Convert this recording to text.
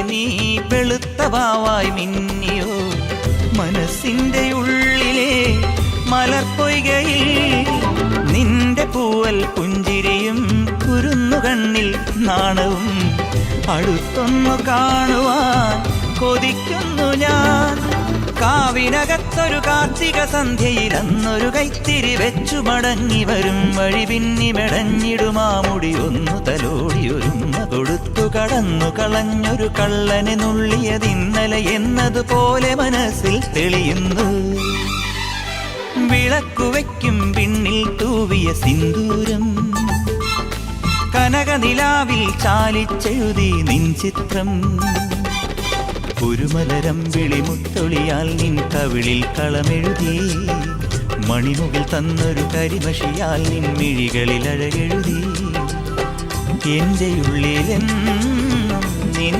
നീ വെളുത്തവാവായി മിന്നിയോ മനസ്സിന്റെ ഉള്ളിലെ മലർപ്പൊയ്കയിൽ നിന്റെ പൂവൽ പുഞ്ചിരിയും കുരുന്നുകണ്ണിൽ നാണവും അടുത്തൊന്നു കാണുവാൻ കൊതിക്കുന്നു ഞാൻ കാവിനകത്തൊരു കാർത്തിക സന്ധ്യയിൽ അന്നൊരു കൈത്തിരി വെച്ചു മടങ്ങി വരും വഴി പിന്നി മെടഞ്ഞിടുമാമുടി ഒന്നു തലോടി ഒരുമ കൊടുത്തു കടന്നു കളഞ്ഞൊരു കള്ളനെ നുള്ളിയതിന്നലെ എന്നതുപോലെ മനസ്സിൽ തെളിയുന്നു വിളക്കുവയ്ക്കും പിന്നിൽ തൂവിയ സിന്ദൂരം കനകനിലാവിൽ ചാലിച്ചെഴുതി നിൻ ചിത്രം ഒരു മലരം വിളിമുത്തൊളിയാൽ നിൻ കവിളിൽ കളമെഴുതി മണിമുകിൽ തന്നൊരു കരിമഷിയാൽ നിൻ മിഴികളിൽ അഴകെഴുതി എൻ്റെ ഉള്ളിലെന്നും നിൻ